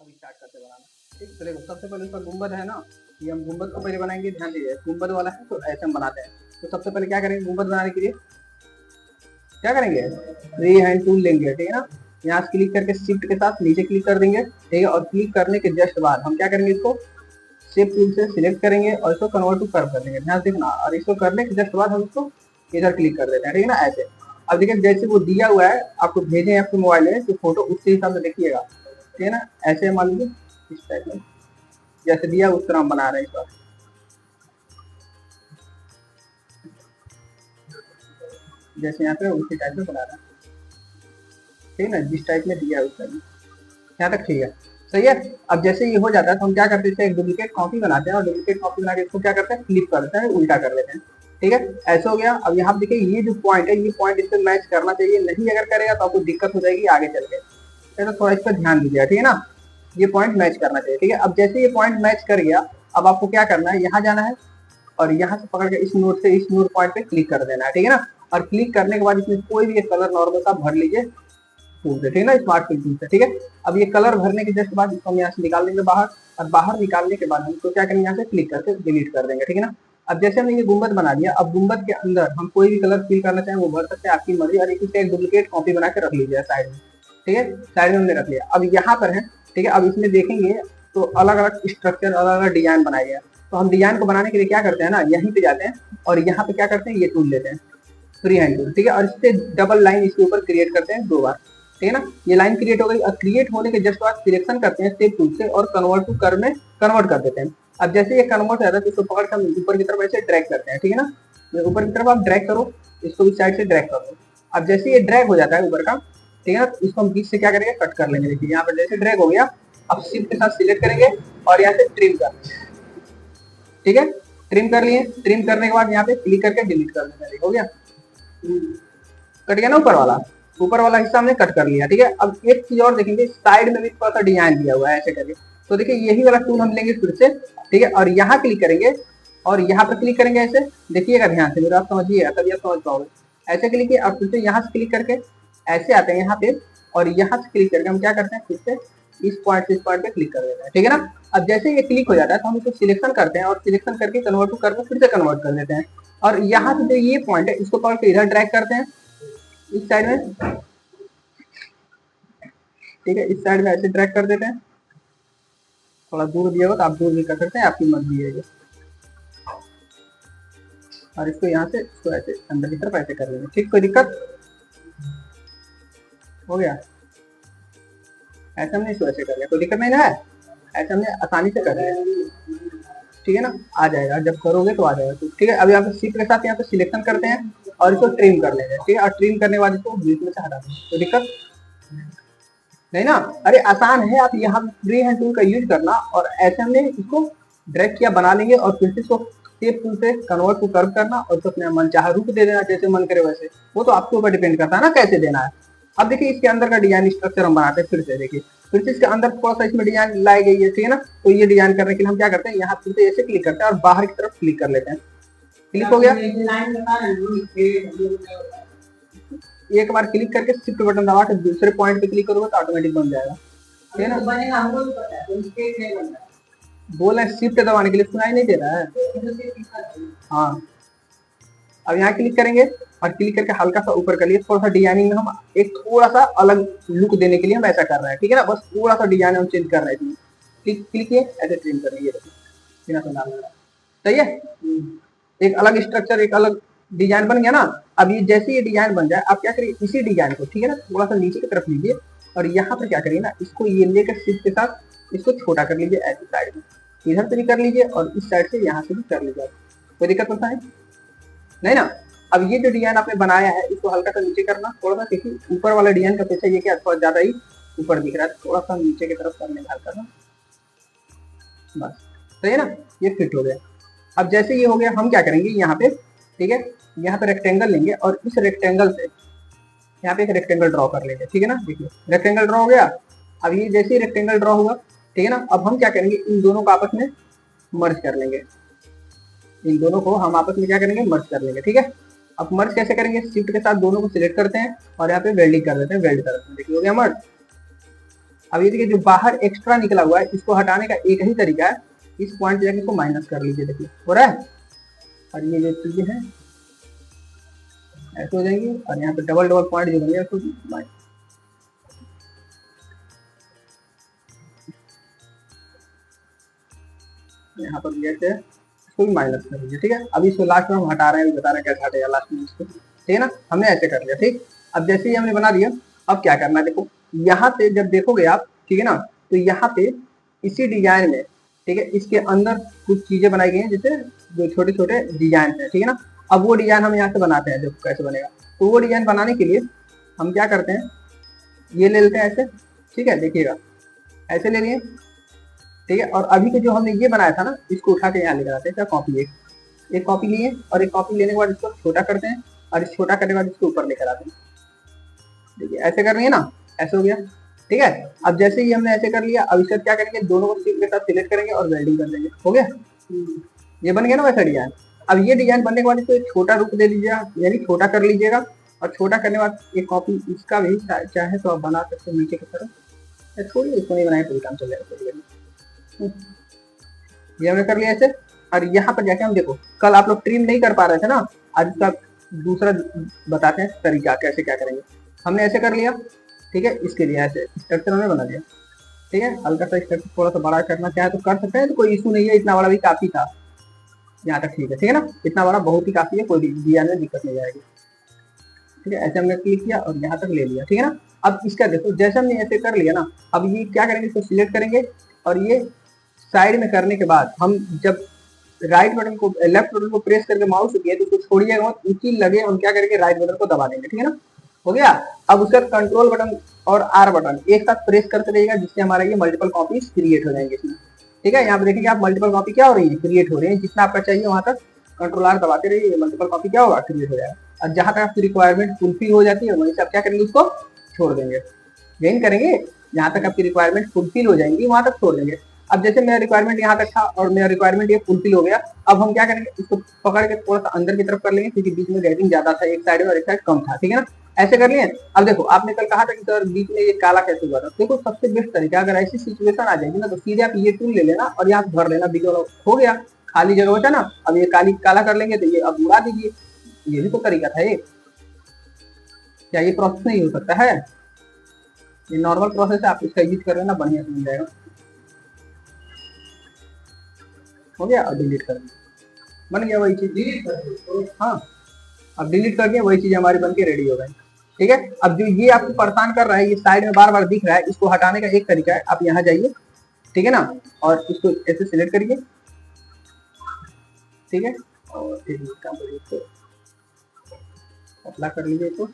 अब स्टार्ट करते बनाना। ठीक, तो देखो सबसे पहले इसका गुंबद है ना, ये हम गुंबद को पहले बनाएंगे। ध्यान दीजिए गुंबद वाला है तो ऐसे हम बनाते हैं। तो सबसे पहले क्या करेंगे, गुंबद बनाने के लिए क्या करेंगे, फ्री हैंड टूल लेंगे। ठीक है ना, यहाँ से क्लिक करके शिफ्ट के साथ नीचे क्लिक कर देंगे। ठीक है, और क्लिक करने के जस्ट बाद हम क्या करेंगे, इसको शेप टूल से सिलेक्ट करेंगे और इसको कन्वर्ट टू कर्व कर देंगे। ध्यान से देखना, और इसको करने के जस्ट बाद हम इसको इधर क्लिक कर देते हैं। ठीक है ना, ऐसे। अब देखिए जैसे वो दिया हुआ है आपको भेजे हैं आपके मोबाइल में, तो फोटो उसके हिसाब से देखिएगा। ठीक है ना, ऐसे मान लीजिए इस टाइप में जैसे दिया उस तरह हम बना रहे हैं इस बार। जैसे यहाँ पे उसी टाइप में बना रहे हैं। ठीक है ना, जिस टाइप में दिया है उस टाइप में। यहाँ तक ठीक है, सही है। अब जैसे ये हो जाता है तो हम क्या करते हैं, एक डुप्लीकेट कॉपी बनाते हैं और डुप्लीकेट कॉपी बना के इसको क्या करते हैं, फ्लिप करते हैं, उल्टा कर लेते हैं। ठीक है, ऐसा हो गया। अब यहाँ देखिए ये जो पॉइंट है, ये पॉइंट इससे मैच करना चाहिए, नहीं अगर करेगा तो आपको दिक्कत हो जाएगी आगे चल के। तो थोड़ा इस पर ध्यान दीजिएगा। ठीक है ना, ये पॉइंट मैच करना चाहिए। ठीक है, अब जैसे ये पॉइंट मैच कर गया, अब आपको क्या करना है, यहाँ जाना है और यहाँ से पकड़ के इस नोट से इस नोट पॉइंट पे क्लिक कर देना है। ठीक है ना, और क्लिक करने के बाद इसमें कोई भी एक कलर नॉर्मल सा भर लीजिए टूल से। ठीक है ना, स्मार्ट फिल टूल से। ठीक है, अब ये कलर भरने के जस्ट बाद इसको हम यहाँ से निकाल देंगे बाहर, और बाहर निकालने के बाद हम इसको क्या करेंगे, यहाँ से क्लिक करके डिलीट कर देंगे। ठीक है ना, अब जैसे हमने ये गुंबद बना दिया, अब गुंबद के अंदर हम कोई भी कलर फिल करना चाहें वो भर सकते हैं, आपकी मर्जी। और एक डुप्लीकेट कॉपी बना के रख लीजिए साइड में। ठीक है, साइड में हमने रख लिया। अब यहाँ पर है, ठीक है, अब इसमें देखेंगे तो अलग अलग स्ट्रक्चर, अलग अलग डिजाइन बनाए गए। तो हम डिजाइन को बनाने के लिए क्या करते हैं ना, यहीं पे जाते हैं और यहाँ पे क्या करते हैं, ये टूल लेते हैं, फ्री हैंड टूल। ठीक है, और इससे डबल लाइन इसके ऊपर क्रिएट करते हैं 2 बार। ठीक है ना, ये लाइन क्रिएट हो गई। और क्रिएट होने के जस्ट बाद सिलेक्शन करते हैं शेप टूल से और कन्वर्ट टू कर्व में कन्वर्ट कर देते हैं। अब जैसे ये कन्वर्ट हो जाता है तो इसको पकड़ कर हम ऊपर की तरफ ऐसे ड्रैग करते हैं। ठीक है ना, ऊपर की तरफ आप ड्रैग करो, इसको इस साइड से ड्रैग करो। अब जैसे ये ड्रैग हो जाता है ऊपर का, ठीक है ना, इसको हम बीच से क्या करेंगे, कट कर लेंगे। देखिए यहाँ पर जैसे ड्रैग हो गया, अब शिफ्ट के साथ सिलेक्ट करेंगे और यहाँ से ट्रिम कर लेंगे। ठीक है, ट्रिम कर लिए। ट्रिम करने के बाद यहाँ पे क्लिक करके डिलीट कर देंगे। हो गया, कट गया ना ऊपर वाला हिस्सा हमने कट कर लिया। ठीक है, अब एक चीज और देखेंगे, साइड में भी थोड़ा सा डिजाइन दिया हुआ है ऐसे करके। तो देखिए यही वाला टूल हम लेंगे फिर से। ठीक है, और यहाँ क्लिक करेंगे और यहाँ पर क्लिक करेंगे ऐसे। देखिएगा ध्यान से, मेरा आप समझिएगा तभी आप समझ पाओगे। ऐसे क्लिक किया, अब फिर से यहाँ से क्लिक करके ऐसे आते हैं यहाँ पे, और यहाँ से क्लिक करके हम क्या करते हैं, फिर से इस पॉइंट से इस पॉइंट पे क्लिक कर देते हैं। ठीक है ना, अब जैसे ये क्लिक हो जाता है तो हम इसको सिलेक्शन करते हैं और सिलेक्शन करके कन्वर्ट टू कर्व फिर से कन्वर्ट कर देते हैं। और यहाँ से जो ये पॉइंट है इसको पकड़ के इधर ड्रैग करते हैं इस साइड में। ठीक है, इस साइड में ऐसे ड्रैग कर देते हैं। थोड़ा दूर दिया हो तो आप दूर भी कर सकते हैं, आपकी मर्जी है ये। और इसको यहाँ से इसको ऐसे अंदर की तरफ ऐसे कर लेंगे। ठीक, कोई दिक्कत हो गया, ऐसे हमने इसको ऐसे कर लिया, कोई दिक्कत नहीं ना है, ऐसे हमने आसानी से कर लिया। ठीक है ना, आ जाएगा, जब करोगे तो आ जाएगा। तो ठीक है, अब यहाँ पे शिफ्ट के साथ यहाँ पे सिलेक्शन करते हैं और इसको ट्रिम कर लेंगे। ठीक है, और ट्रिम करने के बाद इसको बीच में से हटा देंगे। तो दिक्कत नहीं ना, अरे आसान है। आप यहाँ फ्री हैंड टूल का यूज करना और ऐसे हमने इसको ड्रैग किया, बना लेंगे और फिर से इसको शेप टूल से कन्वर्ट टू कर्व करना और उसको अपने मन चाहे रूप दे देना, जैसे मन करे वैसे। वो तो आपके ऊपर डिपेंड करता है ना कैसे देना है। अब देखिए इसके अंदर का डिजाइन स्ट्रक्चर हम बनाते हैं फिर से। देखिए फिर से इसके अंदर थोड़ा सा इसमें डिजाइन लाई गई है। ठीक है ना, तो ये डिजाइन करने के लिए हम क्या करते हैं, यहाँ फिर से ऐसे क्लिक करते हैं और बाहर की तरफ क्लिक कर लेते हैं। क्लिक हो गया, एक बार क्लिक करके शिफ्ट बटन दबा के दूसरे पॉइंट पे क्लिक करोगे तो ऑटोमेटिक बन जाएगा। ठीक है ना, बोल रहे शिफ्ट दबाने के लिए, सुनाई नहीं दे रहा है। हाँ, अब यहाँ क्लिक करेंगे और क्लिक करके हल्का सा ऊपर कर लिए। थोड़ा सा डिजाइनिंग में हम एक थोड़ा सा अलग लुक देने के लिए हम ऐसा कर रहे हैं। ठीक है ना, बस थोड़ा सा डिजाइन हम चेंज कर रहे हैं। क्लिक किए, ऐसे ट्रिम करेंगे, सही है। एक अलग स्ट्रक्चर, एक अलग डिजाइन बन गया ना। अब ये जैसे ये डिजाइन बन जाए, आप क्या करिए, इसी डिजाइन को, ठीक है ना, थोड़ा सा नीचे की तरफ लीजिए और यहाँ पर क्या करिए ना, इसको ये लेकर शिफ्ट के साथ इसको छोटा कर लीजिए ऐसी साइड में। इधर से भी कर लीजिए और इस साइड से यहाँ से भी कर लीजिए। कोई दिक्कत होता है नहीं ना। अब ये जो डिजाइन आपने बनाया है इसको हल्का सा नीचे करना थोड़ा सा, क्योंकि ऊपर वाला डिजाइन का पीछे ये क्या थोड़ा ज्यादा ही ऊपर दिख रहा है, थोड़ा सा नीचे की तरफ करने का हल्का सा, बस सही है ना, ये फिट हो गया। अब जैसे ये हो गया, हम क्या करेंगे यहाँ पे, ठीक है, यहाँ पे रेक्टेंगल लेंगे और इस रेक्टेंगल से यहाँ पे एक रेक्टेंगल ड्रॉ कर लेंगे। ठीक है ना, देखिए रेक्टेंगल ड्रॉ हो गया। अब ये जैसे ही रेक्टेंगल ड्रॉ हुआ, ठीक है ना, अब हम क्या करेंगे, इन दोनों को आपस में मर्ज कर लेंगे। इन दोनों को हम आपस में क्या करेंगे, मर्ज कर लेंगे। ठीक है, अब मर्ज कैसे करेंगे, शिफ्ट के साथ दोनों को सिलेक्ट करते हैं और यहाँ पे वेल्डिंग कर देते हैं, वेल्ड कर देते हैं। देखिए हो गया मर्ज। अब ये देखिए जो बाहर एक्स्ट्रा निकला हुआ है इसको हटाने का एक ही तरीका है, इस पॉइंट पे जाके इसको माइनस कर लीजिए, देखिए हो रहा है। और ये जो चीजें हैं ऐसे हो जाएंगी और यहाँ पे डबल डबल पॉइंट जो बनेगा उसको यहाँ पर इसको भी माइनस कर लीजिए, ठीक है। अभी इसको लास्ट में हम हटा रहे हैं, बता रहे हैं कैसे हटेगा लास्ट में इसको, ठीक है ना। हमने ऐसे कर लिया, ठीक। अब जैसे ही हमने बना दिया, अब क्या करना है देखो, यहाँ पे जब देखोगे आप, ठीक है ना, तो यहाँ पे इसी डिजाइन में, ठीक है, इसके अंदर कुछ चीजें बनाई गई हैं, जैसे जो छोटे छोटे डिजाइन है, ठीक है ना। अब वो डिजाइन हम यहाँ से बनाते हैं, देखो कैसे बनेगा। तो वो डिजाइन बनाने के लिए हम क्या करते हैं, ये ले लेते हैं ऐसे, ठीक है, देखिएगा ऐसे ले लिए, ठीक है। और अभी के जो हमने ये बनाया था ना, इसको उठा के यहाँ लेकर आते हैं, क्या कॉपी एक कॉपी लिए, और एक कॉपी लेने के बाद इसको छोटा करते हैं, और इस छोटा करने के बाद इसको ऊपर लेकर आते हैं, देखिए ऐसे कर रही है ना, ऐसे हो गया, ठीक है। अब जैसे ही हमने ऐसे कर लिया, अब इसका क्या करेंगे, दोनों को शिफ्ट के साथ सिलेक्ट करेंगे और वेल्डिंग कर देंगे, हो गया, ये बन गया ना वैसा डिजाइन। अब ये डिजाइन बनने के बाद इसको एक छोटा रूप दे दीजिएगा, यानी छोटा कर लीजिएगा, और छोटा करने के बाद एक कॉपी इसका भी चाहे तो आप बना सकते हो नीचे की तरफ, थोड़ी इसको नहीं बनाए तो काम चल जाएगा। ये हमने कर लिया ऐसे, और यहाँ पर जाके हम देखो, कल आप लोग ट्रिम नहीं कर पा रहे थे ना, आज इसका दूसरा बताते हैं तरीका कैसे क्या करेंगे। हमने ऐसे कर लिया, ठीक है, इसके लिए ऐसे स्ट्रक्चर हमने बना दिया, ठीक है। हल्का सा स्ट्रक्चर थोड़ा सा बड़ा करना चाहे तो कर सकते हैं, तो कोई इशू नहीं है, इतना बड़ा भी काफी था यहाँ तक, ठीक है ना, इतना बड़ा बहुत ही काफी है, कोई डिजाइन में दिक्कत नहीं आएगी, ठीक है। ऐसे हमने क्लिक किया और यहाँ तक ले लिया, ठीक है ना। अब इसका देखो, जैसे हमने ऐसे कर लिया ना, अब ये क्या करेंगे, इसको सिलेक्ट करेंगे, और ये साइड में करने के बाद हम जब राइट बटन को, लेफ्ट बटन को प्रेस करके माउस किया तो उसको छोड़िएगा मत, उसी लगे हम क्या करेंगे, राइट बटन को दबा देंगे, ठीक है ना, हो गया। अब उसका कंट्रोल बटन और आर बटन एक साथ प्रेस करते रहिएगा, जिससे हमारा ये मल्टीपल कॉपीज क्रिएट हो जाएंगे इसमें, ठीक है। यहाँ पे देखेंगे आप मल्टीपल कॉपी क्या हो रही है, क्रिएट हो रही है, जितना आपका चाहिए वहां तक कंट्रोल आर दबाते रहिए, मल्टीपल कॉपी क्या होगा, क्रिएट हो जाएगा। और जहां तक आपकी रिक्वायरमेंट फुलफिल हो जाती है वहीं से आप क्या करेंगे, उसको छोड़ देंगे, गेन करेंगे, जहां तक आपकी रिक्वायरमेंट फुलफिल हो जाएंगी वहां तक छोड़ देंगे। अब जैसे मेरा रिक्वायरमेंट यहाँ तक था और मेरा रिक्वायरमेंट ये फुलफिल हो गया, अब हम क्या करेंगे, इसको पकड़ के थोड़ा सा अंदर की तरफ कर लेंगे, क्योंकि बीच में गैपिंग ज्यादा था, एक साइड में और एक साइड कम था, ठीक है ना। ऐसे कर लिए। अब देखो, आपने कल कहा था कि सर बीच में ये काला कैसे हुआ था, देखो सबसे बेस्ट तरीका, अगर ऐसी सिचुएशन आ जाएगी ना, तो सीधे आप ये टूल ले लेना और यहाँ भर लेना, बीच वाला हो गया, खाली जगह बचा ना, अब ये काला कर लेंगे, तो ये अब उड़ा दीजिए, ये भी तो तरीका था ये, क्या ये प्रोसेस नहीं हो सकता है, ये नॉर्मल प्रोसेस है, आप इसका यूज कर लेना, बढ़िया से मिल जाएगा, हो गया। और डिलीट कर दिया, बन गया वही चीज, हाँ, अब डिलीट कर दिया, वही चीज हमारी बन के रेडी हो गई, ठीक है। अब जो ये आपको परेशान कर रहा है, ये साइड में बार बार दिख रहा है, इसको हटाने का एक तरीका है, आप यहाँ जाइए, ठीक है ना, और इसको ऐसे सिलेक्ट करिए, ठीक है, और एक काम करिए, इसको पतला कर लीजिए, इसको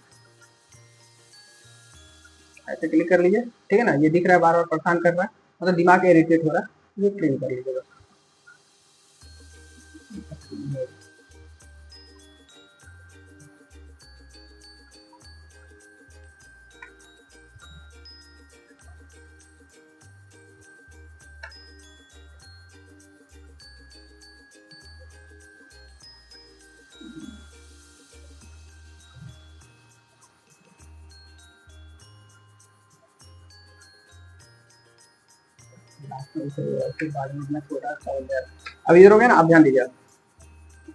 ऐसे क्लिक कर लीजिए, ठीक है ना। ये दिख रहा है बार बार परेशान कर रहा है, मतलब दिमाग इरिटेट हो रहा है, ये ट्रिम कर लीजिए बस। अब इधर हो गया ना, अब ध्यान दीजिए,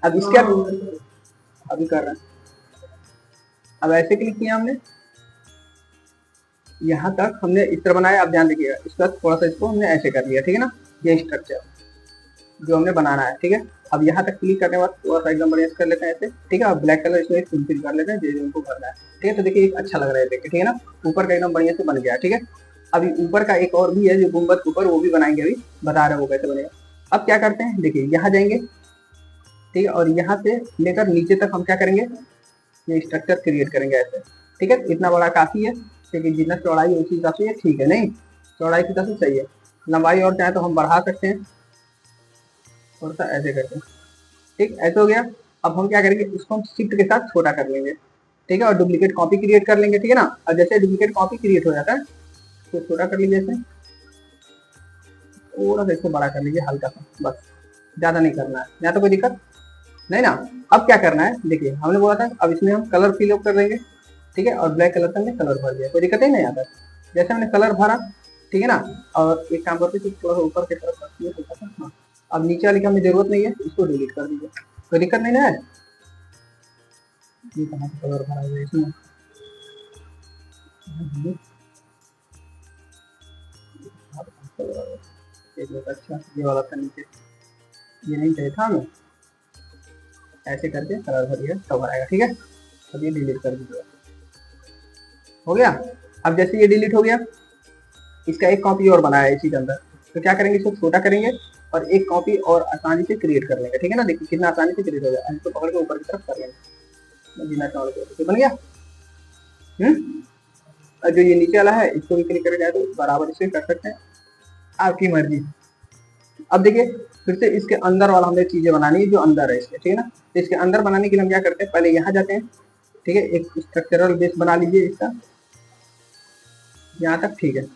अब इसके अभी कर रहे हैं, अब ऐसे क्लिक किया हमने, यहाँ तक हमने इस तरह बनाया, अब ध्यान देखिएगा, इसका थोड़ा सा इसको हमने ऐसे कर लिया, ठीक है ना, ये स्ट्रक्चर जो हमने बनाना है, ठीक है। अब यहाँ तक क्लिक करने के बाद थोड़ा सा एकदम बढ़िया कर लेते हैं ऐसे, ठीक है, और ब्लैक कलर इसमें फिल कर लेते हैं, जो उनको भरना है, ठीक है। तो देखिए अच्छा लग रहा है देखिए, ठीक है ना, ऊपर का एकदम बढ़िया से बन गया, ठीक है। अभी ऊपर का एक और भी है जो गुंबद के ऊपर, वो भी बनाएंगे, अभी बता रहे हैं वो कैसे बनेगा। अब क्या करते हैं, देखिए यहाँ जाएंगे, ठीक है, और यहाँ से लेकर नीचे तक हम क्या करेंगे, ये स्ट्रक्चर क्रिएट करेंगे ऐसे, ठीक है। इतना बड़ा काफी है, ठीक है, जितना चौड़ाई है उसी हिसाब से ठीक है, नहीं चौड़ाई की तरफ से सही है, लंबाई और चाहे तो हम बढ़ा सकते हैं, थोड़ा सा ऐसे करके, ठीक, ऐसे हो गया। अब हम क्या करेंगे, इसको हम शिफ्ट के साथ छोटा कर लेंगे, ठीक है, और डुप्लीकेट कॉपी क्रिएट कर लेंगे, ठीक है ना। और जैसे डुप्लीकेट कॉपी क्रिएट हो जाता है तो छोटा कर लीजिए, ऐसे थोड़ा सा इसको बड़ा कर लीजिए, हल्का सा, बस ज्यादा नहीं करना है, यहाँ तो कोई दिक्कत नहीं ना। अब क्या करना है, देखिए हमने बोला था, अब इसमें हम कलर फिल कर देंगे, ठीक है, और ब्लैक कलर से हमने कलर भर दिया, कोई दिक्कत ही नहीं आता। जैसे हमने कलर भरा, ठीक है ना। और एक काम करते थोड़ा सा ऊपर की तरफ रखिए हल्का सा। हाँ, अब नीचे वाली की हमें जरूरत नहीं है, इसको डिलीट कर दीजिए। कोई दिक्कत नहीं ना है। ये कहाँ से कलर भरा हुआ है इसमें। एक मिनट, अच्छा ये वाला था नीचे, ये नहीं चाहिए था हमें। ऐसे करके कलर भरिए तब आएगा, ठीक है। अब ये डिलीट कर दीजिए, हो गया। अब जैसे ये डिलीट हो गया, इसका एक कॉपी और बनाया है इसी के अंदर। तो क्या करेंगे, इसको छोटा करेंगे और एक कॉपी और आसानी से क्रिएट कर लेंगे, ठीक है ना। देखिए कितना आसानी से क्रिएट हो गया। इसको पकड़ के ऊपर की तरफ कर लेंगे, तो बन गया। और जो ये नीचे वाला है इसको भी क्लिक करके जाए तो बराबर इसे कर सकते हैं, आपकी मर्जी। अब देखिए फिर से इसके अंदर वाला हमें चीजें बनानी है जो अंदर है इसके, ठीक है ना। तो इसके अंदर बनाने के लिए हम क्या करते हैं, पहले यहाँ जाते हैं, ठीक है। एक स्ट्रक्चरल बेस बना लीजिए इसका, यहाँ तक ठीक है।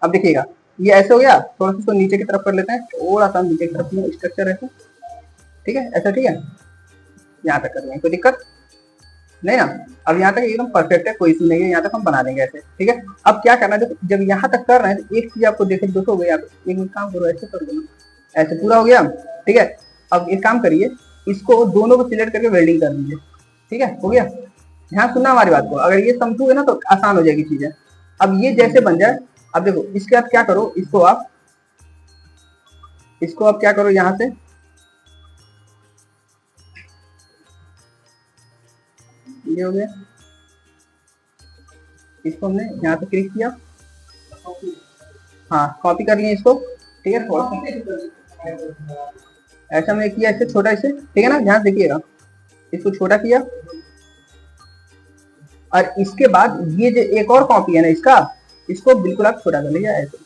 अब देखिएगा ये ऐसे हो गया। थोड़ा सा इसको नीचे की तरफ कर लेते हैं, थोड़ा सा नीचे की तरफ स्ट्रक्चर ऐसे, ठीक है, ऐसा ठीक है। यहाँ तक कर लेंगे, कोई दिक्कत नहीं ना। अब यहाँ तक एकदम परफेक्ट है, कोई इशू नहीं है, यहाँ तक हम बना देंगे ऐसे, ठीक है। अब क्या करना है, जब यहाँ तक कर रहे हैं तो एक चीज आपको देखे दोस्तों हो गया, एक काम करो ऐसे कर दो, ऐसे पूरा हो गया, ठीक है। अब एक काम करिए, इसको दोनों को सिलेक्ट करके वेल्डिंग कर दीजिए, ठीक है, हो गया। ध्यान सुनना हमारी बात को, अगर ये समझोगे ना तो आसान हो जाएगी चीजें। अब ये जैसे बन जाए, अब देखो इसके बाद क्या करो, इसको आप क्या करो, यहाँ से ये हो गया, इसको हमने यहाँ से क्लिक किया, हाँ कॉपी कर लिया इसको, ठीक है। थोड़ा सा ऐसा मैं किया, ऐसे छोटा इसे, ठीक है ना, ध्यान देखिएगा। इसको छोटा किया और इसके बाद ये जो एक और कॉपी है ना इसका, इसको बिल्कुल आप छोटा कर लीजिए ऐसे।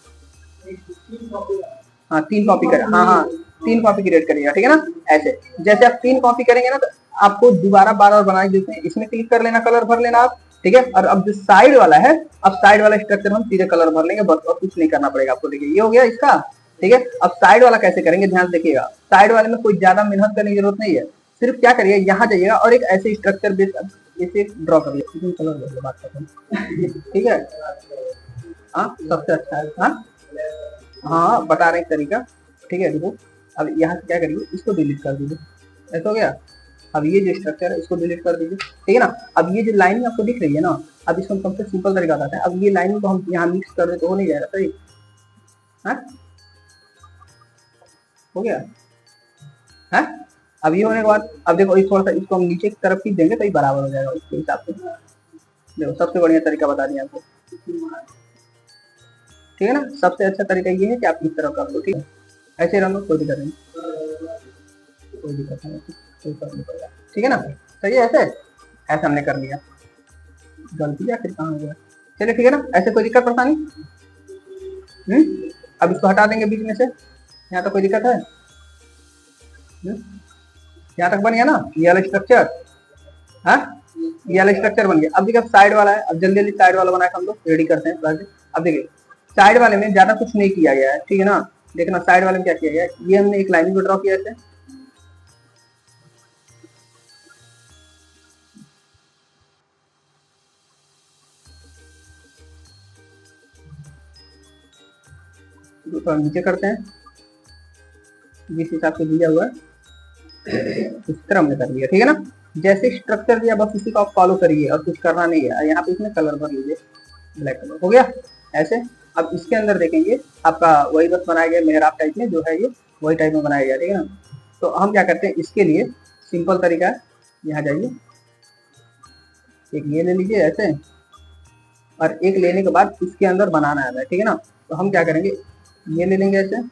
हाँ 3 कॉपी कर, हाँ 3 कॉपी क्रिएट करिएगा, ठीक है ना। ऐसे जैसे आप 3 कॉपी करेंगे ना तो आपको दोबारा बार बार बना देते हैं, इसमें क्लिक कर लेना, कलर भर लेना आप, ठीक है। और अब जो साइड वाला है, अब साइड वाला स्ट्रक्चर हम सीधे कलर भर लेंगे बस, और कुछ नहीं करना पड़ेगा आपको। देखिए ये हो गया इसका, ठीक है। अब साइड वाला कैसे करेंगे, ध्यान देखिएगा। साइड वाले में कोई ज्यादा मेहनत करने की जरूरत नहीं है, सिर्फ क्या करिए, यहाँ जाइएगा और एक ऐसे स्ट्रक्चर बेस इसे ड्रॉ कर लिया, कलर भर बात करते हैं, ठीक है। हाँ सबसे अच्छा है, हाँ बता रहे हैं तरीका, ठीक है। देखो अब यहाँ से क्या करिए, इसको डिलीट कर दीजिए, ऐसा हो गया। अब ये जो स्ट्रक्चर है इसको डिलीट कर दीजिए, ठीक है ना। अब ये जो लाइनिंग आपको दिख रही है ना, अब इसको सबसे सिंपल तरीका बताते हैं। अब ये लाइनिंग को हम यहाँ मिक्स कर दे तो हो नहीं जाएगा, सही, हाँ हो गया, है। अब ये होने के बाद अब देखो इस थोड़ा सा इसको हम नीचे की तरफ खींच देंगे तो ये बराबर हो जाएगा उसके हिसाब से। देखो सबसे बढ़िया तरीका बता दिया आपको, ठीक है ना। सबसे अच्छा तरीका ये है कि आप इस तरह कर लो, ठीक है। ऐसे रन लो, कोई दिक्कत नहीं, कोई दिक्कत नहीं, कोई फर्क नहीं पड़ेगा, ठीक है ना। सही है, ऐसे हमने कर लिया। गलती या फिर कहाँ हो गया, चलिए ठीक है ना। ऐसे कोई दिक्कत परेशानी, अब इसको हटा देंगे बीच में से, यहाँ तक कोई दिक्कत है, यहाँ तक बन गया ना ये वाला स्ट्रक्चर, हाँ ये वाला स्ट्रक्चर बन गया। अब देखिए साइड वाला है, अब जल्दी जल्दी साइड वाला बना के हम लोग रेडी करते हैं। अब देखिए साइड वाले में ज्यादा कुछ नहीं किया गया है, ठीक है ना। देखना साइड वाले में क्या किया गया है, ये हमने एक लाइन को ड्रॉ किया ऐसे, तो नीचे करते हैं जिस हिसाब से दिया हुआ है उस तरह हमने कर लिया, ठीक है ना। जैसे स्ट्रक्चर दिया बस उसी को आप फॉलो करिए और कुछ करना नहीं है। यहाँ पे इसमें कलर भर लीजिए, ब्लैक कलर हो गया ऐसे। अब इसके अंदर देखेंगे आपका वही बस बनाया गया मेहराब टाइप में, जो है ये वही टाइप में बनाया गया, ठीक है ना। तो हम क्या करते हैं, इसके लिए सिंपल तरीका है, यहाँ जाइए, एक ये ले लीजिए ऐसे, और एक लेने के बाद इसके अंदर बनाना है, ठीक है ना। तो हम क्या करेंगे, ये ले लेंगे ऐसे,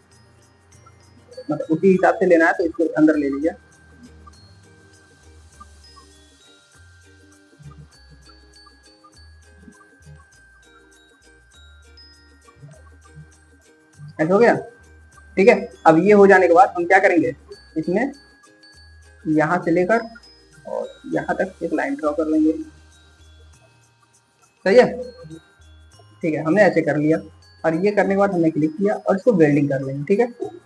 मतलब उसी हिसाब से लेना है तो इसको अंदर ले लीजिए, ऐसा हो गया, ठीक है। अब ये हो जाने के बाद हम क्या करेंगे, इसमें यहाँ से लेकर और यहाँ तक एक लाइन ड्रॉ कर लेंगे, सही है, ठीक है। हमने ऐसे कर लिया और ये करने के बाद हमने क्लिक किया और इसको वेल्डिंग कर लेंगे, ठीक है।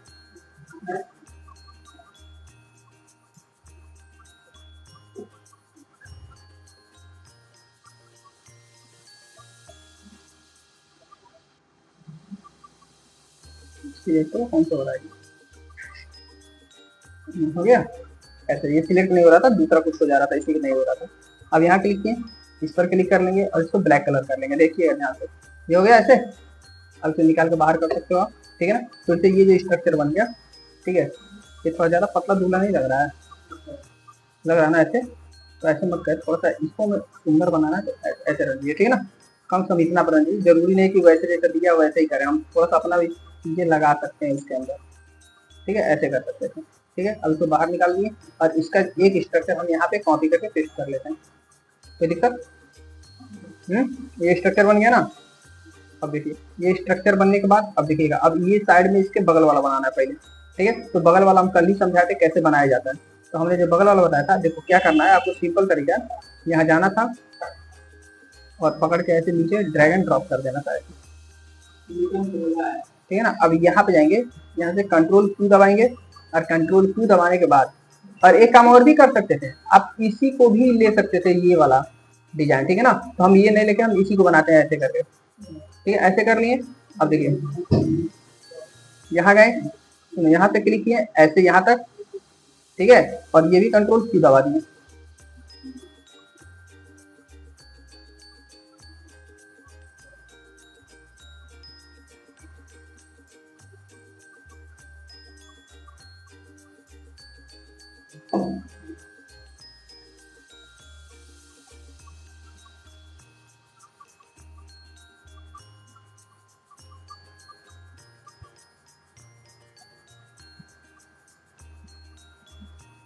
सिलेक्ट करो कौन सा हो रहा है, हो गया। ऐसे ये सिलेक्ट नहीं हो रहा था, दूसरा कुछ हो जा रहा था, इसी नहीं हो रहा था। अब यहाँ क्लिक किए, इस पर क्लिक कर लेंगे और इसको ब्लैक कलर कर लेंगे। देखिए यहाँ से ये हो गया ऐसे। अब इसे निकाल के बाहर कर सकते हो आप, ठीक है ना। तो इससे ये जो स्ट्रक्चर बन गया, ठीक है। ये थोड़ा ज़्यादा पतला दूल्हा नहीं लग रहा है, लग रहा है ना ऐसे। तो ऐसे मत कर, थोड़ा सा इसको मैं सुंदर बनाना है तो ऐसे रख दिए, ठीक है ना। कम से कम इतना बना दीजिए, जरूरी नहीं कि वैसे जैसे दिया वैसे ही करें, हम थोड़ा सा अपना भी चीज़ें लगा सकते हैं इसके अंदर, ठीक है। ऐसे कर सकते हैं, ठीक है। अब इसको बाहर निकाल दिए और इसका एक स्ट्रक्चर हम यहाँ पे कॉपी करके पेस्ट कर लेते हैं। कोई दिक्कत? ये स्ट्रक्चर बन गया ना। अब देखिए ये स्ट्रक्चर बनने के बाद अब देखिएगा, अब ये साइड में इसके बगल वाला बनाना है पहले, ठीक है। तो बगल वाला हम कल ही समझाते कैसे बनाया जाता है। तो हमने जो बगल वाला बताया था, देखो क्या करना है आपको, सिंपल तरीका, यहाँ जाना था और पकड़ के ऐसे नीचे ड्रैग एंड ड्रॉप कर देना था, ठीक है ना। अब यहाँ पे जाएंगे, यहाँ से कंट्रोल Q दबाएंगे और कंट्रोल Q दबाने के बाद, और एक काम और भी कर सकते थे, आप इसी को भी ले सकते थे, ये वाला डिजाइन, ठीक है ना। तो हम ये नहीं लेके हम इसी को बनाते हैं ऐसे करके, ठीक है। ऐसे कर लिए। अब देखिए यहाँ गए, यहाँ पे क्लिक किए ऐसे यहाँ तक, ठीक है। और ये भी कंट्रोल Q दबा दिए।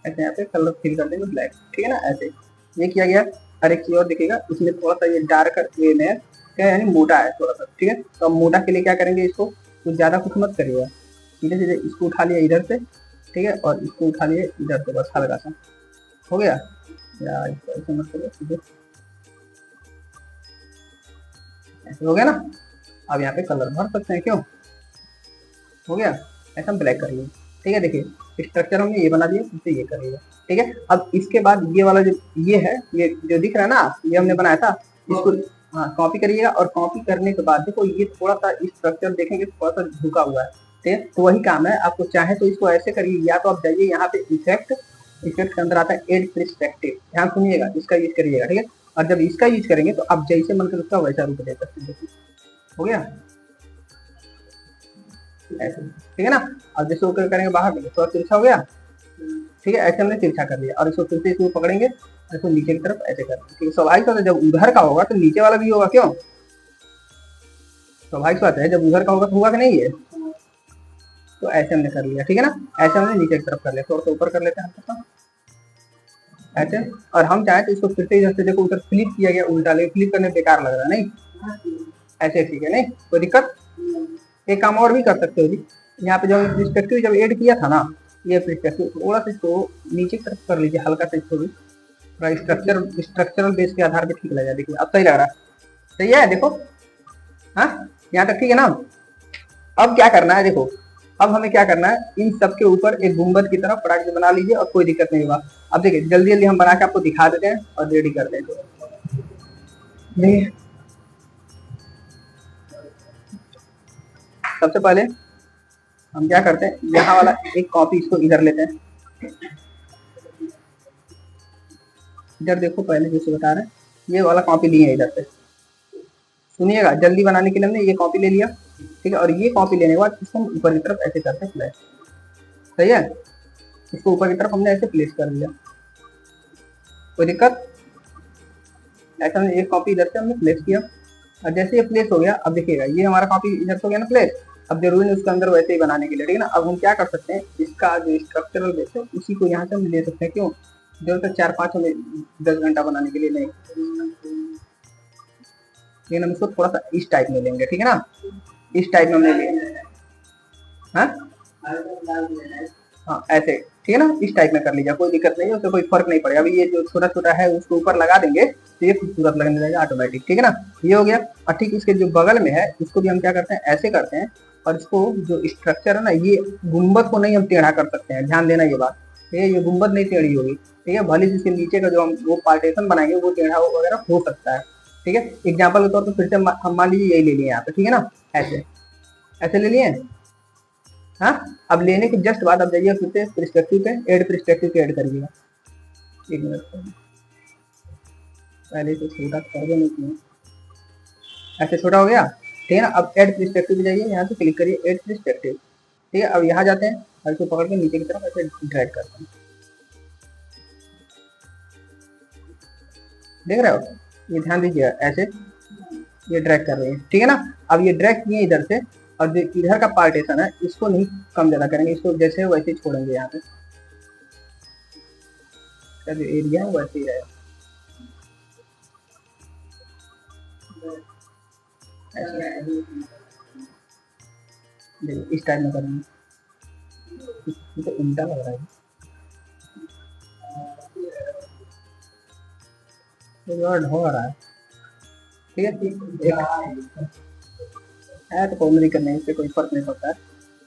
ऐसे यहाँ पे कलर फिल कर देंगे ब्लैक, ठीक है ना। ऐसे ये किया गया। और एक चीज और दिखेगा, इसमें थोड़ा सा ये डार्क वे में क्या यानी मोटा है थोड़ा सा, ठीक है। तो अब मोटा के लिए क्या करेंगे, इसको कुछ ज्यादा कुछ मत करिएगा, सीधे सीधे इसको उठा लिया इधर से, ठीक है। और इसको उठा लिए इधर से, बस हल्का सा हो गया। या इसको ऐसे मत करिए, सीधे ऐसे हो गया ना। अब यहाँ पे कलर भर सकते हैं, क्यों, हो गया। ऐसा हम ब्लैक कर लिए, ठीक है। देखिए स्ट्रक्चर हमने ये बना दिया, इससे ये करेगा, ठीक है। अब इसके बाद ये वाला जो ये है, ये जो दिख रहा है ना, ये हमने बनाया था, इसको हाँ कॉपी करिएगा। और कॉपी करने के बाद देखो ये थोड़ा सा स्ट्रक्चर देखेंगे थोड़ा सा झुका हुआ है, ठीक है। तो वही काम है, आपको चाहे तो इसको ऐसे करिए, या तो आप जाइए यहाँ पे इफेक्ट, इफेक्ट के अंदर आता है एड पर्सपेक्टिव, ध्यान सुनिएगा, इसका यूज करिएगा, ठीक है। और जब इसका यूज करेंगे तो आप जैसे मन कर उसका वैसा रूप दे सकते हैं, हो गया ऐसे, ठीक है ना। अब जैसे ऊपर करेंगे बाहर देंगे तो तिरछा हो गया, ठीक है। ऐसे हमने तिरछा कर लिया और इसको फिर से इसको पकड़ेंगे, इसको नीचे की तरफ ऐसे कर, ठीक है। स्वाभाविक बात है जब उधर का होगा तो नीचे वाला भी होगा, क्यों, स्वाभाविक बात है जब उधर का होगा तो होगा कि नहीं है। तो ऐसे हमने कर लिया, ठीक है ना। ऐसे हमने नीचे की तरफ कर लिया, थोड़ा सा ऊपर कर लेते हैं हम ऐसे। और हम चाहे तो इसको फिर से इधर से देखो उधर फ्लिप किया गया उल्टा, लेकिन फ्लिप करने बेकार लग रहा है, नहीं ऐसे ठीक है, नहीं कोई दिक्कत। एक काम और भी कर सकते हो जी, यहाँ पे जब पर्सपेक्टिव जब ऐड किया था ना, ये पर्सपेक्टिव थोड़ा सा इसको नीचे की तरफ कर लीजिए, हल्का सा इसको भी थोड़ा स्ट्रक्चरल बेस के आधार पे ठीक लगा। देखिए अब सही लग रहा है, सही है, देखो हाँ यहाँ तक ठीक है ना। अब क्या करना है, देखो अब हमें क्या करना है, इन सब के ऊपर एक गुंबद की तरह फटाक से बना लीजिए और कोई दिक्कत नहीं होगा। अब देखिए जल्दी जल्दी हम बना के आपको दिखा देते हैं और रेडी कर देते हैं। सबसे पहले हम क्या करते हैं, यहाँ वाला एक कॉपी इसको इधर लेते हैं, इधर देखो पहले जैसे बता रहे हैं, ये वाला कॉपी लिए है इधर से, सुनिएगा जल्दी बनाने के लिए हमने ये कॉपी ले लिया, ठीक है। और ये कॉपी लेने के बाद इसको हम ऊपर की तरफ ऐसे करते हैं प्लेस, सही है। इसको ऊपर की तरफ हमने ऐसे प्लेस कर दिया, कोई दिक्कत। ऐसा हमने एक कॉपी इधर से हमने प्लेस किया और जैसे ये प्लेस हो गया, अब देखिएगा ये हमारा कॉपी इधर से हो गया ना प्लेस। अब जरूरी नहीं उसके अंदर वैसे ही बनाने के लिए, ठीक है ना। अब हम क्या कर सकते हैं, इसका जो स्ट्रक्चरल बेस है उसी को यहाँ से हम ले सकते हैं, क्यों, जरूरत है 4-5 हमें 10 घंटा बनाने के लिए नहीं, लेकिन हम इसको थोड़ा सा इस टाइप में लेंगे, ठीक है ना, इस टाइप में हमने लिए, हाँ ऐसे, ठीक है ना, इस टाइप में कर लीजिए, कोई दिक्कत नहीं है, उससे कोई फर्क नहीं पड़ेगा। अभी ये जो छोटा छोटा है उसको ऊपर लगा देंगे तो ये खूबसूरत लगने लगेगा ऑटोमेटिक, ठीक है ना। ये हो गया। और ठीक इसके जो बगल में है इसको भी हम क्या करते हैं, ऐसे करते हैं। और इसको जो स्ट्रक्चर है ना, ये गुंबद को नहीं हम टेढ़ा कर सकते हैं, ध्यान देना ये बात, ठीक है। ये गुंबद नहीं टेढ़ी होगी, ठीक है। भले जिसके नीचे का जो हम वो पार्टीशन बनाएंगे वो टेढ़ा वगैरह हो सकता है, ठीक है। एग्जाम्पल के तौर पर फिर से हम मान लीजिए यही ले लिए यहाँ पे, ठीक है ना, ऐसे ऐसे ले लिए। हाँ, अब लेने के जस्ट बाद अब जाइए फिर से पर्सपेक्टिव पे, ऐड पर्सपेक्टिव पे ऐड करिएगा। एक मिनट पहले तो छोटा कर दो, नहीं ऐसे छोटा हो गया, ठीक है ना। अब ऐड पर्सपेक्टिव पे जाइए, यहाँ से क्लिक करिए ऐड पर्सपेक्टिव, ठीक है। अब यहाँ जाते हैं और इसको पकड़ के नीचे की तरफ ऐसे ड्रैग करते हैं, देख रहे हो, ये ध्यान दीजिए ऐसे ये ड्रैग कर रहे हैं, ठीक है ना। अब ये ड्रैग किए इधर से, और जो इधर का पार्टीशन है इसको नहीं कम ज्यादा करेंगे, इसको जैसे वैसे ही छोड़ेंगे, यहाँ पे जो एरिया है वैसे ही रहेगा, इस टाइप में करेंगे, तो उल्टा लग रहा है, हो रहा है, ठीक है तो कॉमेडी करने से कोई फर्क नहीं पड़ता है,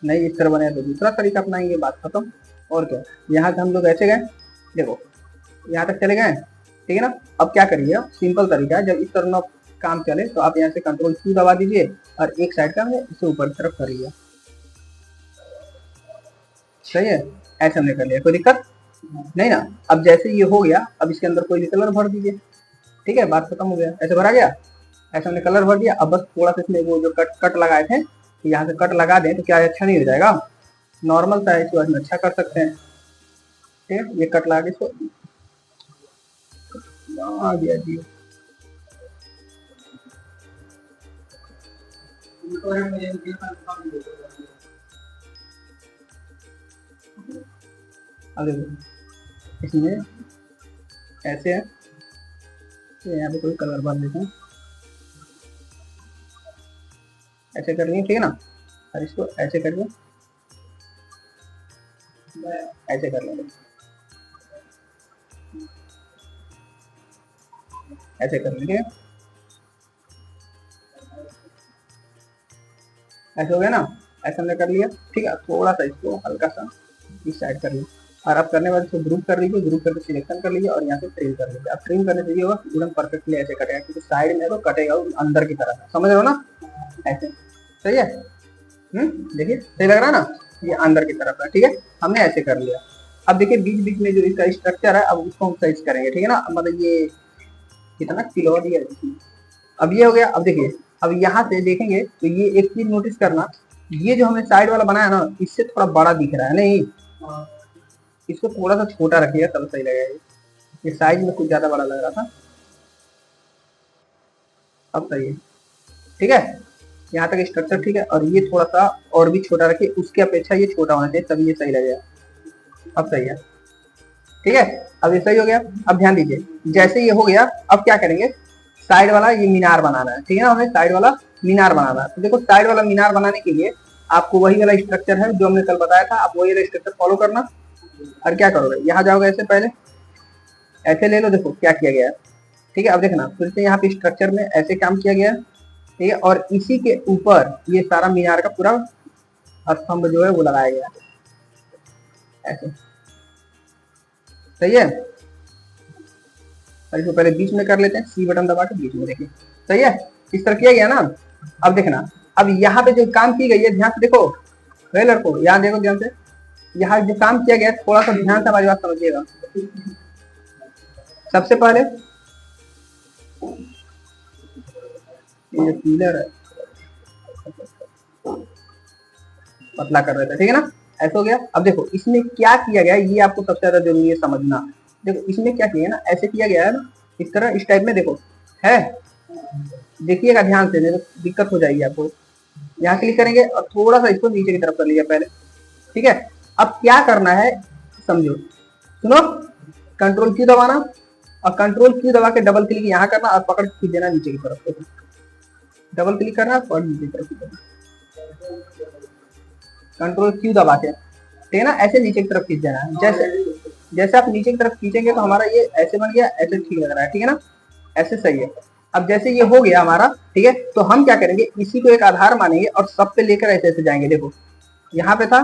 नहीं इस तरह बने तो दूसरा तरीका अपनाएंगे, बात खत्म। और क्या, यहाँ से हम लोग ऐसे गए, देखो यहाँ तक चले गए, ठीक है ना। अब क्या करिए, सिंपल तरीका है, जब इस तरह काम चले तो आप यहाँ से कंट्रोल Q दबा दीजिए और एक साइड का इसे ऊपर की तरफ करिए, सही है। ऐसे हमने कर लिया, कोई दिक्कत नहीं ना। अब जैसे ये हो गया, अब इसके अंदर कोई भी कलर भर दीजिए, ठीक है, बात खत्म हो गया, ऐसे भरा गया, ऐसे हमने कलर भर दिया। अब बस थोड़ा सा इसमें वो जो कट लगाए थे, तो यहाँ से कट लगा दें तो क्या अच्छा नहीं हो जाएगा, नॉर्मल सा है, इसको इसमें अच्छा कर सकते हैं, ठीक है। ये कट लगा के इसको आ गया जी, अब देखो इसमें ऐसे है, यहाँ पे कोई कलर भर देते हैं, ऐसे कर लिए, ठीक है ना। और इसको ऐसे करिए, ऐसे कर लेंगे, ऐसे कर लेंगे, ऐसे हो गया ना, ऐसे हमने कर लिया, ठीक है। थोड़ा सा इसको हल्का सा इस साइड कर लिया, और अब करने बाद इसको ग्रुप कर लीजिए, ग्रुप करके सिलेक्शन कर लीजिए और यहाँ से ट्रिम कर लीजिए। अब ट्रिम करने से ये होगा एकदम परफेक्टली ऐसे कटेगा, क्योंकि साइड में तो कटेगा अंदर की तरफ, समझ रहे हो ना, ऐसे सही है। देखिए सही लग रहा है ना, ये अंदर की तरफ है, ठीक है, हमने ऐसे कर लिया। अब देखिए बीच बीच में जो इसका स्ट्रक्चर है, अब उसको हम साइज करेंगे, ठीक है ना। मतलब ये कितना किलो दिया है, अब ये हो गया। अब देखिए, अब यहाँ से देखेंगे तो ये एक चीज नोटिस करना, ये जो हमने साइड वाला बनाया ना, इससे थोड़ा बड़ा दिख रहा है, नहीं इसको थोड़ा सा छोटा रखिएगा तब सही लगेगा, ये साइज में कुछ ज्यादा बड़ा लग रहा था, अब सही है, ठीक है। यहाँ तक स्ट्रक्चर ठीक है, और ये थोड़ा सा और भी छोटा रखिए, उसकी अपेक्षा ये छोटा होना चाहिए, तभी ये सही लगेगा, अब सही है, ठीक है। अब ये सही हो गया। अब ध्यान दीजिए, जैसे ये हो गया, अब क्या करेंगे, साइड वाला ये मीनार बनाना है, ठीक है ना, हमें साइड वाला मीनार बनाना है। तो देखो साइड वाला मीनार बनाने के लिए आपको वही वाला स्ट्रक्चर है जो हमने कल बताया था, आप वही वाला स्ट्रक्चर फॉलो करना। और क्या करोगे, यहाँ जाओगे ऐसे, पहले ऐसे ले लो, देखो क्या किया गया है, ठीक है। अब देखना फिर से यहाँ पे स्ट्रक्चर में ऐसे काम किया गया है, ठीक है, और इसी के ऊपर ये सारा मीनार का पूरा स्तंभ जो है वो लगाया गया ऐसे, सही है। और इसको पहले बीच में कर लेते हैं, सी बटन दबा के बीच में, देखिए सही है, इस तरह किया गया ना। अब देखना, अब यहाँ पे जो काम की गई है, ध्यान से देखो लड़को, यहाँ देखो ध्यान से, यहाँ जो काम किया गया थोड़ा सा ध्यान से हमारी बात समझिएगा। सबसे पहले ये पिलर है, पतला कर रहे थे, ठीक है ना, ऐसा हो गया। अब देखो इसमें क्या किया गया, ये आपको सबसे ज्यादा जरूरी है समझना। देखो इसमें क्या किया है ना, ऐसे किया गया है ना, इस तरह, इस टाइप में, देखो है, देखिएगा ध्यान से, नहीं तो दिक्कत हो जाएगी आपको। यहाँ क्लिक करेंगे और थोड़ा सा इसको नीचे की तरफ कर लिया पहले, ठीक है। अब क्या करना है समझो, सुनो, कंट्रोल Q दबाना, और कंट्रोल Q दबा के डबल क्लिक यहाँ करना और पकड़ खींच देना नीचे की तरफ, डबल क्लिक करना और नीचे की तरफ, कंट्रोल Q दबा के, ठीक है ना, ऐसे नीचे की तरफ खींच देना है। जैसे जैसे आप नीचे की तरफ खींचेंगे तो हमारा ये ऐसे बन गया, ऐसे ठीक लग रहा है, ठीक है ना, ऐसे सही है। अब जैसे ये हो गया हमारा, ठीक है, तो हम क्या करेंगे, इसी को एक आधार मानेंगे और सब पे लेकर ऐसे ऐसे जाएंगे। देखो यहाँ पे था,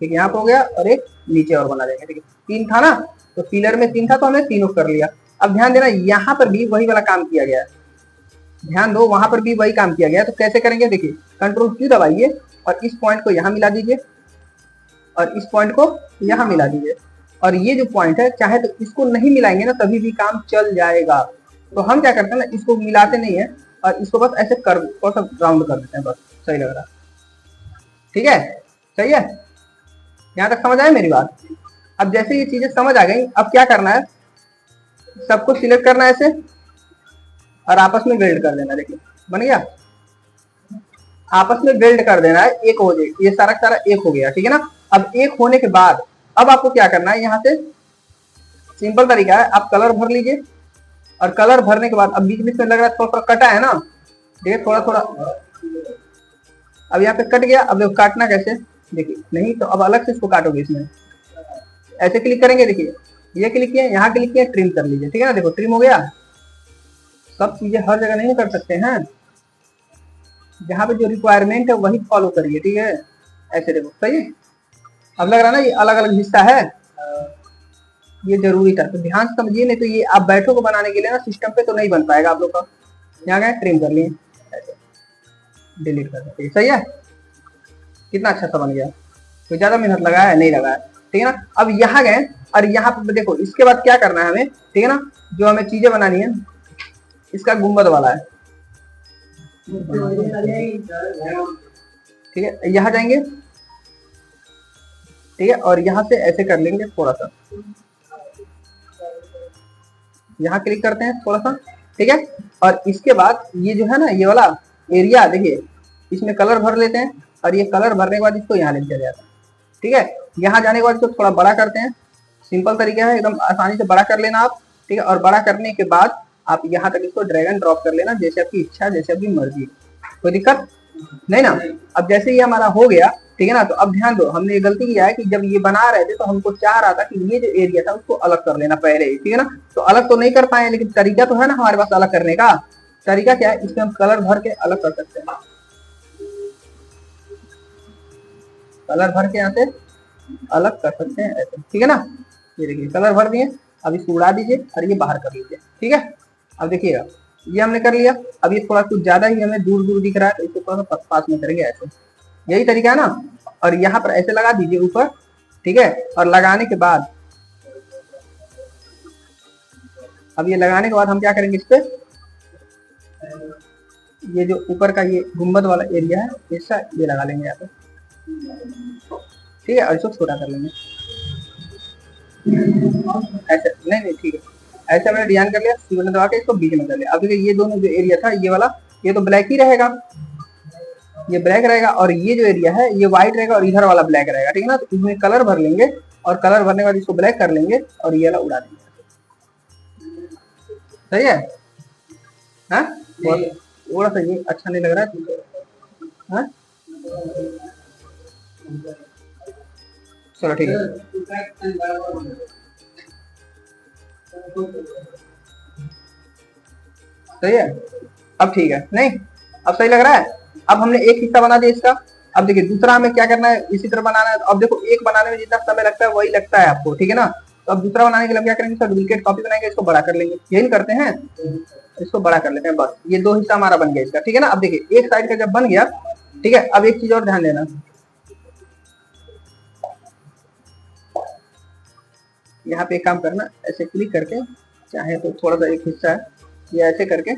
ठीक है, यहाँ पे हो गया, और एक नीचे और बना देंगे, ठीक है, 3 था ना, तो पिलर में 3 था तो हमने तीनों कर लिया। अब ध्यान देना, यहाँ पर भी वही वाला काम किया गया है, ध्यान दो, वहां पर भी वही काम किया गया है। तो कैसे करेंगे, देखिए कंट्रोल Q दबाइए और इस पॉइंट को यहाँ मिला दीजिए, और इस पॉइंट को यहाँ मिला दीजिए। और ये जो पॉइंट है चाहे तो इसको नहीं मिलाएंगे ना तभी भी काम चल जाएगा। तो हम क्या करते हैं ना, इसको मिलाते नहीं है और इसको बस ऐसे कर राउंड कर देते हैं, बस सही लग रहा है। ठीक है, सही है, यहाँ तक समझ आए मेरी बात। अब जैसे ये चीजें समझ आ गई, अब क्या करना है, सबको सिलेक्ट करना है ऐसे और आपस में वेल्ड कर देना। देखिए बन गया, आपस में वेल्ड कर देना है, एक हो जाए, ये सारा सारा एक हो गया। ठीक है ना। अब एक होने के बाद अब आपको क्या करना है, यहाँ से सिंपल तरीका है, आप कलर भर लीजिए और कलर भरने के बाद अब बीच बीच में लग रहा है थोड़ा थोड़ा कटा है ना, देखिए थोड़ा थोड़ा, अब यहाँ पे कट गया। अब देखो काटना कैसे, देखिए नहीं तो अब अलग से इसको काटोगे, इसमें ऐसे क्लिक करेंगे, देखिए ये क्लिक किया, यहाँ क्लिक किया, ट्रिम कर लीजिए। ठीक है ना, देखो ट्रिम हो गया। सब चीजें हर जगह नहीं कर सकते हैं, जहाँ पे जो रिक्वायरमेंट है वही फॉलो करिए। ठीक है, ऐसे देखो सही है। अब लग रहा है ना ये अलग अलग हिस्सा है, ये जरूरी था, तो ध्यान से समझिए, नहीं तो ये आप बैठो को बनाने के लिए ना सिस्टम पे तो नहीं बन पाएगा आप लोग का। यहाँ गए ट्रिम कर लिए, डिलीट कर दिए, सही है। कितना अच्छा सा बन गया, कोई ज्यादा मेहनत लगाया है नहीं लगाया। ठीक है ना। अब यहाँ गए और यहाँ पे देखो, इसके बाद क्या करना है हमें, ठीक है ना, जो हमें चीजें बनानी है, इसका गुंबद वाला है। ठीक है, यहाँ जाएंगे, ठीक है, और यहाँ से ऐसे कर लेंगे थोड़ा सा, यहाँ क्लिक करते हैं थोड़ा सा। ठीक है, और इसके बाद ये जो है ना ये वाला एरिया, देखिए इसमें कलर भर लेते हैं और ये कलर भरने के बाद इसको यहाँ लेके चले जाते हैं। ठीक है, यहाँ जाने के बाद इसको थोड़ा बड़ा करते हैं, सिंपल तरीका है, एकदम आसानी से बड़ा कर लेना आप। ठीक है, और बड़ा करने के बाद आप यहाँ तक इसको ड्रैग एंड ड्रॉप कर लेना, जैसे आपकी इच्छा, जैसे आपकी मर्जी, कोई दिक्कत नहीं ना। अब जैसे ये हमारा हो गया, ठीक है ना, तो अब ध्यान दो, हमने ये गलती किया है कि जब ये बना रहे थे तो हमको चाह रहा था कि ये जो एरिया था उसको अलग कर लेना पहले ही। ठीक है ना, तो अलग तो नहीं कर पाए, लेकिन तरीका तो है ना हमारे पास अलग करने का। तरीका क्या है, इसमें हम कलर भर के अलग कर सकते हैं, कलर भर के यहाँ से अलग कर सकते हैं ऐसे। ठीक है ना, ये देखिए कलर भर दिए, अब इसको उड़ा दीजिए और ये बाहर कर लीजिए। ठीक है, अब देखिएगा ये हमने कर लिया। अब ये थोड़ा कुछ ज्यादा ही हमें दूर दूर दिख रहा है, तो इसको थोड़ा सा पास में करेंगे ऐसे, यही तरीका है ना। और यहाँ पर ऐसे लगा दीजिए ऊपर, ठीक है, और लगाने के बाद अब ये लगाने के बाद हम क्या करेंगे, इस पे ये जो ऊपर का ये गुंबद वाला एरिया है ऐसा ये लगा लेंगे यहाँ पे। ठीक है, और इसको छोटा कर लेंगे ऐसे, नहीं ठीक है, ऐसे मैंने डिजाइन कर लिया, सी दबा के इसको बीच में कर लिया। अब देखिए ये दोनों जो एरिया था ये वाला, ये तो ब्लैक ही रहेगा, ये ब्लैक रहेगा, और ये जो एरिया है ये व्हाइट रहेगा और इधर वाला ब्लैक रहेगा। ठीक है ना, तो इसमें कलर भर लेंगे और कलर भरने के बाद इसको ब्लैक कर लेंगे और ये वाला उड़ा देंगे। सही है, हाँ थोड़ा सा ये अच्छा नहीं लग रहा है, हाँ चलो ठीक है। सही है, अब ठीक है, नहीं अब सही लग रहा है। अब हमने एक हिस्सा बना दिया इसका, अब देखिए दूसरा हमें क्या करना है, इसी तरह बनाना है। अब देखो एक बनाने में जितना समय लगता है वही लगता है आपको, ठीक है ना। तो अब दूसरा बनाने के लिए हम क्या करेंगे, इसका डुप्लीकेट कॉपी बनाएंगे, इसको बड़ा कर लेंगे, यही करते हैं, इसको बड़ा कर लेते हैं बस। ये दो हिस्सा हमारा बन गया इसका, ठीक है ना। अब देखिए एक साइड का जब बन गया, ठीक है, अब एक चीज और ध्यान देना, यहाँ पे एक काम करना, ऐसे क्लिक करके चाहे तो थोड़ा सा एक हिस्सा है ये ऐसे करके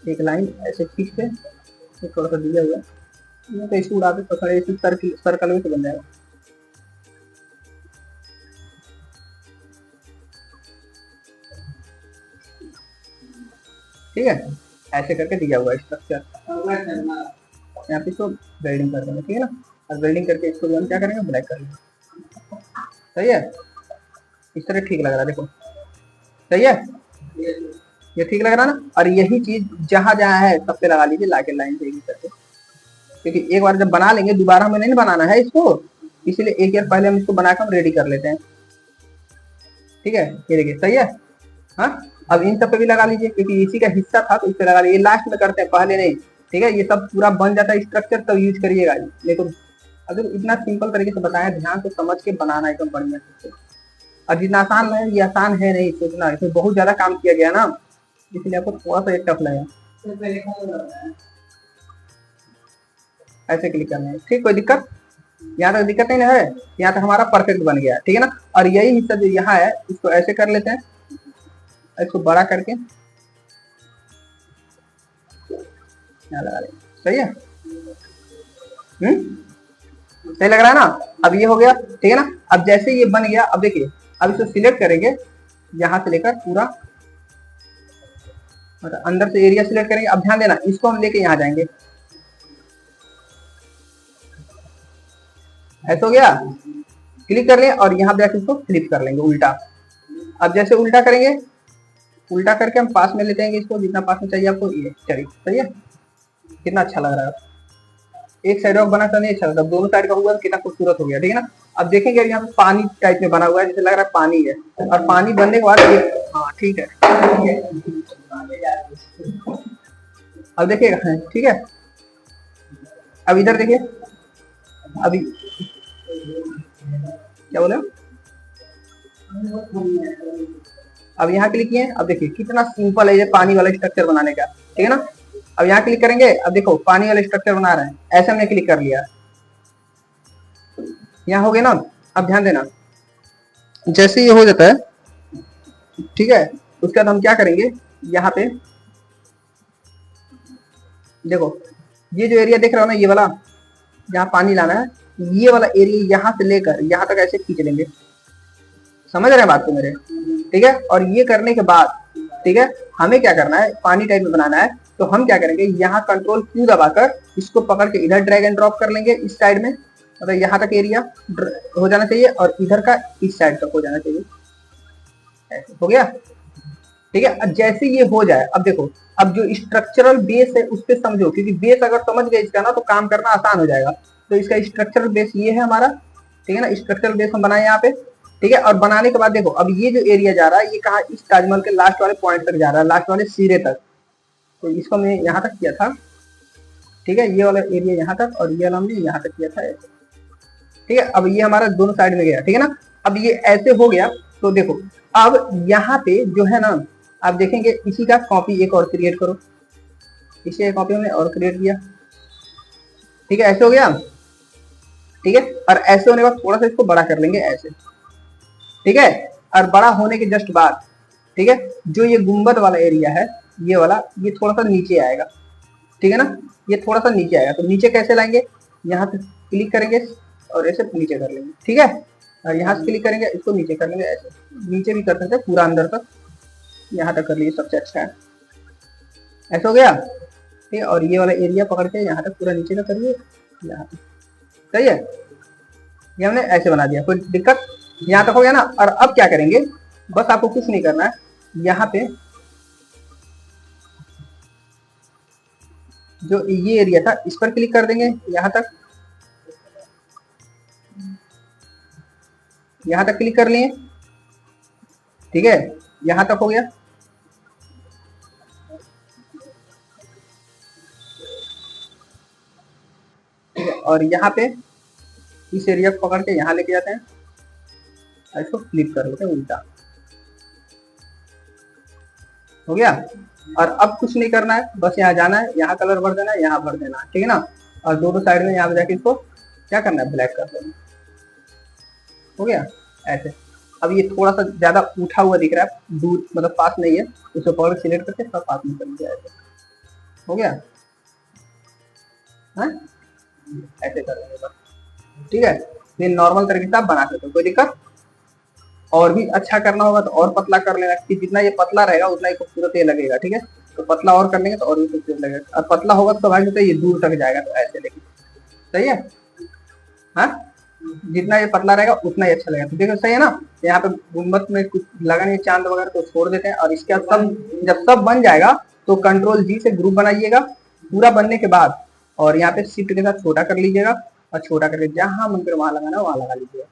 एक लाइन ऐसे खींच के थोड़ा सा दिया हुआ है तो इसको उड़ा के पकड़े, सर्कल में तो बन जाएगा। ठीक है, ऐसे करके दिया हुआ है स्ट्रक्चर, यहाँ पे इसको वेल्डिंग कर देंगे, ठीक है ना। और वेल्डिंग करके इसको हम क्या करेंगे, ब्लैक कर लेंगे। सही है, इस तरह ठीक लग रहा है, देखो सही है, ये ठीक लग रहा है ना। और यही चीज जहां जहां है सब पे लगा लीजिए, लाके लाइन से करके, क्योंकि एक बार जब बना लेंगे दोबारा हमें नहीं बनाना है इसको, इसीलिए एक बार पहले हम इसको बनाकर हम रेडी कर लेते हैं। ठीक है, ये देखिए सही है, हाँ अब इन सब पे भी लगा लीजिए, क्योंकि इसी का हिस्सा था तो इस पे लगा लीजिए, लास्ट में करते हैं पहले नहीं। ठीक है, ये सब पूरा बन जाता है स्ट्रक्चर तब यूज करिएगा, लेकिन अगर इतना सिंपल तरीके से बताया, ध्यान से समझ के बनाना एकदम बढ़िया से। और जितना आसान है ये आसान है नहीं, सोचना इसमें बहुत ज्यादा काम किया गया ना, इसलिए आपको थोड़ा सा टफ लगेगा। ऐसे क्लिक करना है, ठीक, कोई दिक्कत यहाँ तक दिक्कत नहीं ना है, यहाँ तक हमारा परफेक्ट बन गया, ठीक है ना। और यही हिस्सा जो यहाँ है इसको ऐसे कर लेते हैं, इसको बड़ा करके यहाँ लगा लेंगे, सही है। सही लग रहा है ना। अब ये हो गया, ठीक है ना। अब जैसे ये बन गया, अब देखिए अब इसको सिलेक्ट करेंगे यहाँ से लेकर पूरा, मतलब अंदर से एरिया सिलेक्ट करेंगे। अब ध्यान देना, इसको हम लेके यहाँ जाएंगे, ऐसा हो गया। क्लिक कर लें और यहाँ पे जाकर इसको फ्लिप कर लेंगे उल्टा। अब जैसे उल्टा करेंगे, उल्टा करके हम पास में लेते हैं इसको, जितना पास में चाहिए आपको, ये चलिए सही है। कितना अच्छा लग रहा है, एक साइड ऑफ बना था नहीं अच्छा लगता, दोनों साइड का हुआ तो कितना खूबसूरत हो गया, ठीक है ना। अब देखेंगे यहाँ पे पानी टाइप में बना हुआ है, जैसे लग रहा है पानी है, और पानी बनने के बाद हाँ ठीक है, अब देखिएगा, ठीक है। अब इधर देखिए, अभी क्या बोले, अब यहाँ क्लिक किए, अब देखिए कितना सिंपल है ये पानी वाला स्ट्रक्चर बनाने का, ठीक है ना। अब यहाँ क्लिक करेंगे, अब देखो पानी वाला स्ट्रक्चर बना रहे हैं, ऐसे हमने क्लिक कर लिया, यहाँ हो गया ना। अब ध्यान देना, जैसे ये हो जाता है, ठीक है, उसके बाद हम क्या करेंगे, यहाँ पे देखो ये जो एरिया देख रहे हो ना, ये वाला जहाँ पानी लाना है, ये वाला एरिया यहाँ से लेकर यहाँ तक ऐसे खींच लेंगे, समझ रहे हैं बात को मेरे, ठीक है। और ये करने के बाद, ठीक है, हमें क्या करना है, पानी टाइप में बनाना है, तो हम क्या करेंगे, यहाँ कंट्रोल क्यू दबाकर इसको पकड़ के इधर ड्रैग एंड ड्रॉप कर लेंगे इस साइड में, मतलब यहाँ तक एरिया हो जाना चाहिए, और इधर का इस साइड तक हो जाना चाहिए, ऐसे हो गया, ठीक है। अब जैसे ये हो जाए, अब देखो अब जो स्ट्रक्चरल बेस है उस पर समझो, क्योंकि बेस अगर समझ गए इसका ना तो काम करना आसान हो जाएगा। तो इसका स्ट्रक्चरल बेस ये है हमारा, ठीक है ना, स्ट्रक्चरल बेस हम बनाए यहाँ पे, ठीक है। और बनाने के बाद देखो अब ये जो एरिया जा रहा है, ये कहा, इस ताजमहल के लास्ट वाले पॉइंट तक जा रहा है, लास्ट वाले सिरे तक, तो इसको मैं यहाँ तक किया था, ठीक है, ये वाला एरिया यहाँ तक, और ये वाला हमने यहाँ तक किया था, ठीक है। अब ये हमारा दोनों साइड में गया, ठीक है ना। अब ये ऐसे हो गया, तो देखो अब यहाँ पे जो है ना, आप देखेंगे इसी का कॉपी एक और क्रिएट करो, इसी का कॉपी हमने और क्रिएट किया, ठीक है, ऐसे हो गया, ठीक है। और ऐसे होने के बाद थोड़ा सा इसको बड़ा कर लेंगे ऐसे, ठीक है। और बड़ा होने के जस्ट बाद, ठीक है, जो ये गुंबद वाला एरिया है, ये वाला, ये थोड़ा सा नीचे आएगा, ठीक है ना, ये थोड़ा सा नीचे आएगा। तो नीचे कैसे लाएंगे, यहाँ पे क्लिक करेंगे और ऐसे नीचे कर लेंगे, ठीक है। और यहाँ से क्लिक करेंगे, इसको नीचे कर लेंगे, ऐसे नीचे भी कर सकते हैं, पूरा अंदर तक, यहाँ तक कर लीजिए, सबसे अच्छा है, ऐसा हो गया, ठीक है। और ये वाला एरिया पकड़ के यहाँ तक पूरा नीचे का करिए, यहाँ तक, सही है। ये हमने ऐसे बना दिया, कोई दिक्कत, यहाँ तक हो गया ना। और अब क्या करेंगे, बस आपको कुछ नहीं करना है, यहाँ पे जो ये एरिया था इस पर क्लिक कर देंगे, यहाँ तक क्लिक कर लिए, ठीक है, यहाँ तक हो गया, ठीक है। और यहाँ पे इस एरिया को पकड़ के यहाँ लेके जाते हैं, इसको फ्लिप कर लेते हैं उल्टा, हो गया। और अब कुछ नहीं करना है, बस यहाँ जाना है, यहाँ कलर भर देना है, यहाँ भर देना है, ठीक है ना। और दोनों साइड में यहाँ पे जाके इसको क्या करना है, ब्लैक कर देना, हो गया ऐसे। अब ये थोड़ा सा ज्यादा उठा हुआ दिख रहा है, दूर मतलब पास नहीं है, उसको पकड़ सिलेक्ट करके सब पास में कर दिया, ऐसे हो गया, है ऐसे कर लेंगे बस, ठीक है। ये नॉर्मल तरीके से आप बना सकते हो, कोई दिक्कत। और भी अच्छा करना होगा तो और पतला कर लेना, कि जितना ये पतला रहेगा उतना ही खूबसूरत ये लगेगा, ठीक है। तो पतला और कर लेंगे तो और भी खूबसूरत लगेगा, और पतला होगा तो भाई तो ये दूर तक जाएगा, तो ऐसे लेके, सही है, हाँ, जितना ये पतला रहेगा उतना ही अच्छा लगेगा। तो देखो सही है ना। यहाँ पे गुम्बद में कुछ लगा नहीं, चांद वगैरह तो छोड़ देते हैं। और इसके बाद सब जब सब बन जाएगा तो कंट्रोल जी से ग्रुप बनाइएगा, पूरा बनने के बाद और यहाँ पे शिफ्ट के साथ छोटा कर लीजिएगा, और छोटा करके जहां मन कर वहां लगाना वहां लगा लीजिएगा।